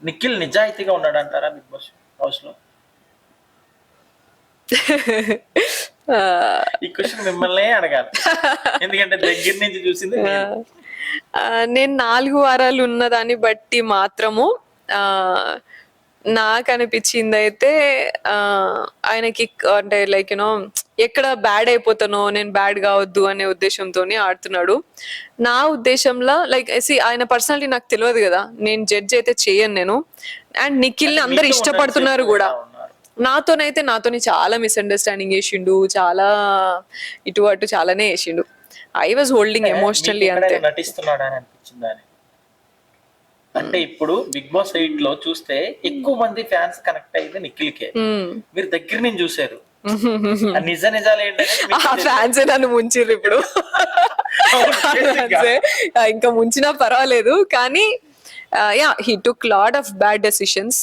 నిఖిల్ నిజాయితీగా ఉన్నాడు అంటారా బిగ్ బాస్ హౌస్ లో? ఈ క్వశ్చన్ మిమ్మల్ని అడగాలి, ఎందుకంటే దగ్గర నుంచి చూసింది మీరు. నేను 4 వారాలు ఉన్నదాన్ని బట్టి మాత్రము నాకు అనిపించింది అయితే ఆయనకి అంటే లైక్ యూనో ఎక్కడ బ్యాడ్ అయిపోతానో, నేను బ్యాడ్ కావద్దు అనే ఉద్దేశంతోనే ఆడుతున్నాడు. నా ఉద్దేశంలో లైక్ ఆయన పర్సనాలిటీ నాకు తెలియదు కదా, నేను జడ్జ్ అయితే చేయను నేను. అండ్ నిఖిల్ ని అందరు ఇష్టపడుతున్నారు కూడా. నాతోని చాలా మిస్అండర్స్టాండింగ్ చేసిండు, చాలా ఇటు అటు చాలానే చేసిండు. ఐ వాజ్ హోల్డింగ్ ఎమోషనల్లీ అంతే. నటిస్తున్నాడు అని అనిపించింది. అంటే ఇప్పుడు బిగ్ బాస్ 8 లో చూస్తే ఎక్కువ మంది ఫ్యాన్స్ కనెక్ట్ అయింది నిఖిల్ కే. మీరు దగ్గర నుంచి చూసారు, నిజాలు ఏంటంటే ఫ్యాన్స్ నన్ను ముంచిర్రు ఇప్పుడు. ఇంకా ముంచినా పర్వాలేదు, కానీ yeah he took lot of bad decisions.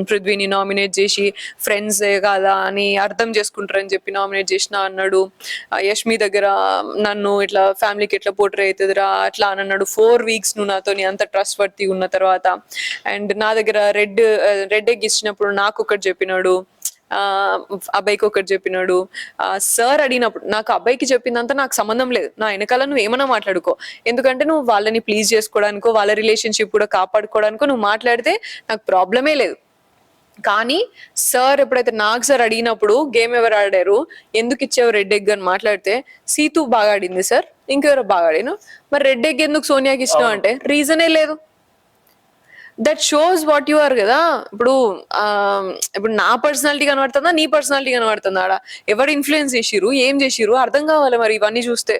పృథ్వీని నామినేట్ చేసి ఫ్రెండ్స్ కాదా అని అర్థం చేసుకుంటారని చెప్పి నామినేట్ చేసిన అన్నాడు. యష్మి దగ్గర నన్ను ఇట్లా ఫ్యామిలీకి ఎట్లా పోర్ట్రే అవుతుందిరా అట్లా అని అన్నాడు. 4 weeks నువ్వు నాతో అంత ట్రస్ట్ వర్తి ఉన్న తర్వాత. అండ్ నా దగ్గర రెడ్ ఎగ్ ఇచ్చినప్పుడు నాకు ఒకటి చెప్పినాడు, అబ్బాయికి ఒకటి చెప్పినాడు. సార్ అడిగినప్పుడు నాకు అబ్బాయికి చెప్పిందంతా నాకు సంబంధం లేదు, నా వెనకాల నువ్వు ఏమన్నా మాట్లాడుకో, ఎందుకంటే నువ్వు వాళ్ళని ప్లీజ్ చేసుకోవడానికో వాళ్ళ రిలేషన్షిప్ కూడా కాపాడుకోవడానికో నువ్వు మాట్లాడితే నాకు ప్రాబ్లమే లేదు. కానీ సార్ ఎప్పుడైతే నాకు సార్ అడిగినప్పుడు గేమ్ ఎవరు ఆడారు, ఎందుకు ఇచ్చావు రెడ్ ఎగ్ అని మాట్లాడితే, సీతు బాగా ఆడింది సార్, ఇంకెవరో బాగా ఆడిను, మరి రెడ్ ఎగ్ ఎందుకు సోనియాకి ఇచ్చినావు అంటే రీజనే లేదు. That shows what you are కదా. ఇప్పుడు నా పర్సనాలిటీ కనబడుతుందా, నీ పర్సనాలిటీ కనబడుతుందా? ఆడ ఎవరు ఇన్ఫ్లుయెన్స్ చేసిరు, ఏం చేసిరు అర్థం కావాలి మరి ఇవన్నీ చూస్తే.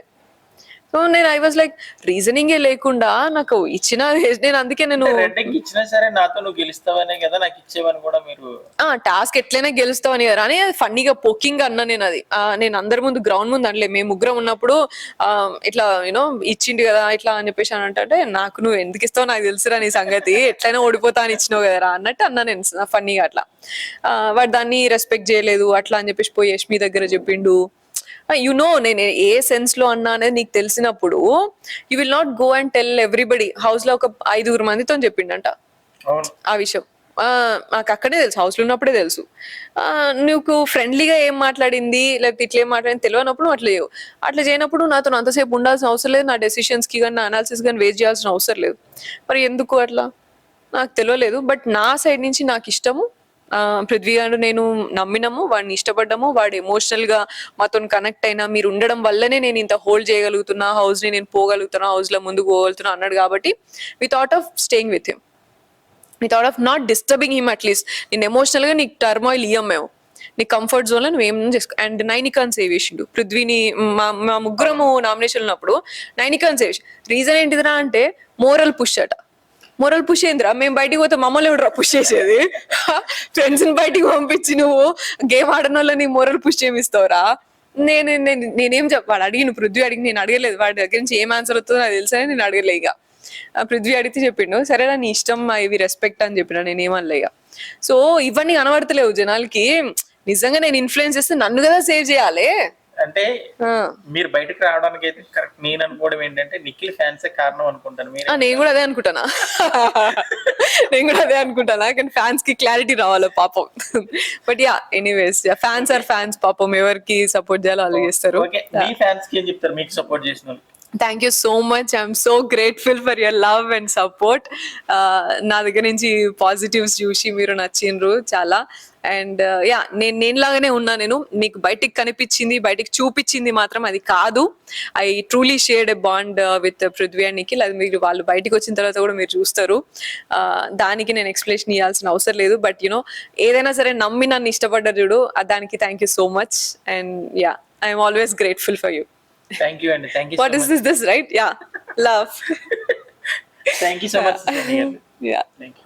సో నేను ఐ వాజ్ లైక్ రీజనింగే లేకుండా నాకు ఇచ్చిన, నేను అందుకే నేను ఇచ్చినా సరే నాతో నువ్వు గెలుస్తావనే కదా నాకు ఇచ్చేవని కూడా మీరు టాస్క్ ఎట్లయినా గెలుస్తావని కదా అని ఫన్నీగా పొక్కింగ్ అన్నా నేను. అది నేను అందరి ముందు గ్రౌండ్ ముందు అనలే, మేము ముగ్గురం ఉన్నప్పుడు ఇట్లా యూనో ఇచ్చిండు కదా ఇట్లా అని చెప్పేసి అని అంటే, నాకు నువ్వు ఎందుకు ఇస్తావు నాకు తెలుసురా నీ సంగతి, ఎట్లయినా ఓడిపోతా అని ఇచ్చినావు కదరా అన్నట్టు అన్నా నేను ఫన్నీగా అట్లా. వాడు దాన్ని రెస్పెక్ట్ చేయలేదు అట్లా అని చెప్పేసి పోయి యష్మి దగ్గర చెప్పిండు. నేను ఏ సెన్స్ లో అన్నా అనేది నీకు తెలిసినప్పుడు you will not go and tell everybody. House లో ఒక 5 మందితో చెప్పిండంట ఆ విషయం. నాకు అక్కడే తెలుసు, హౌస్ లో ఉన్నప్పుడే తెలుసు. నీకు ఫ్రెండ్లీగా ఏం మాట్లాడింది లేకపోతే ఇట్లా ఏం మాట్లాడింది తెలియనప్పుడు అట్లా చేయనప్పుడు నాతో అంతసేపు ఉండాల్సిన అవసరం లేదు, నా డెసిషన్స్ కి కానీ నా అనాలిసిస్ కానీ వేస్ట్ చేయాల్సిన అవసరం లేదు. మరి ఎందుకు అట్లా నాకు తెలియలేదు. బట్ నా సైడ్ నుంచి నాకు ఇష్టము, పృథ్వీ గారు నేను నమ్మినాము, వాడిని ఇష్టపడ్డాము, వాడు ఎమోషనల్ గా మాతో కనెక్ట్ అయినా మీరు ఉండడం వల్లనే నేను ఇంత హోల్డ్ చేయగలుగుతున్నా, హౌస్ ని నేను పోగలుగుతున్నా, హౌస్ లో ముందుకు పోగలుగుతున్నా అన్నాడు. కాబట్టి we thought of staying with him, we thought of not disturbing him. At least నేను ఎమోషనల్ గా నీకు టర్మాయిల్ ఇయ్యం మేము, నీ కంఫర్ట్ జోన్ లో నువ్వు ఏం చేసుకో. అండ్ నైనికాన్ సేవ్ చేసిండు పృథ్వీని. మా ముగ్గురము నామినేషన్ ఉన్నప్పుడు నైనికాన్ సేవ్ చేసి రీజన్ ఏంటిదిరా అంటే మోరల్ పుష్ అట. మోరల్ పుష్ ఏందిరా, మేము బయటికి పోతే మమ్మల్ని ఎవడరా పుష్ చేసేది? ఫ్రెండ్స్ ని బయటికి పంపించి నువ్వు గేమ్ ఆడని వాళ్ళని మోరల్ పుష్ ఏమిస్తావురా? నేనేం చెప్పాడు అడిగిన పృథ్వీ అడిగి, నేను అడగలేదు వాడి దగ్గర నుంచి ఏం ఆన్సర్ వస్తుందో నాకు తెలుసని నేను అడగలే. ఇక పృథ్వీ అడిగితే చెప్పిండు సరేనా నీ ఇష్టం ఇవి రెస్పెక్ట్ అని చెప్పిన, నేనేమనలే. ఇక సో ఇవన్నీ కనబడతలేవు జనాలకి. నిజంగా నేను ఇన్ఫ్లుయెన్స్ చేస్తే నన్ను కదా సేవ్ చేయాలి. అంటే మీరు బయటకు రావడానికి అయితే కరెక్ట్ నేను అనుకోవడం ఏంటంటే నిఖిల్ ఫ్యాన్సే కారణం అనుకుంటాను. నేను కూడా అదే అనుకుంటానా కానీ ఫ్యాన్స్ కి క్లారిటీ రావాలి పాపం. But yeah anyways fans are fans, పాపం ఎవరికి సపోర్ట్ చేయాలో వాళ్ళు చేస్తారు. మీ ఫ్యాన్స్ కి ఏం చెప్తారు మీకు సపోర్ట్ చేసిన వాళ్ళు? Thank you so much, I'm so grateful for your love and support. నా దగ్గర నుంచి పాజిటివ్స్ చూసి మీరు నచ్చిండ్రు చాలా. అండ్ యా నేను లాగానే ఉన్నా. నేను మీకు బయటికి కనిపించింది, బయటికి చూపించింది మాత్రం అది కాదు. I truly shared a bond with Prithvi and Nikhil. అది మీరు వాళ్ళు బయటకు వచ్చిన తర్వాత కూడా మీరు చూస్తారు. దానికి నేను ఎక్స్ప్లెనేషన్ ఇవ్వాల్సిన అవసరం లేదు. బట్ ఏదైనా సరే నమ్మి నన్ను ఇష్టపడ్డారు చూడు, దానికి thank you so much. And yeah I'm always grateful for you. Thank you and thank you. What is this, right? Yeah, love. Thank you so much. Yeah. Thank you.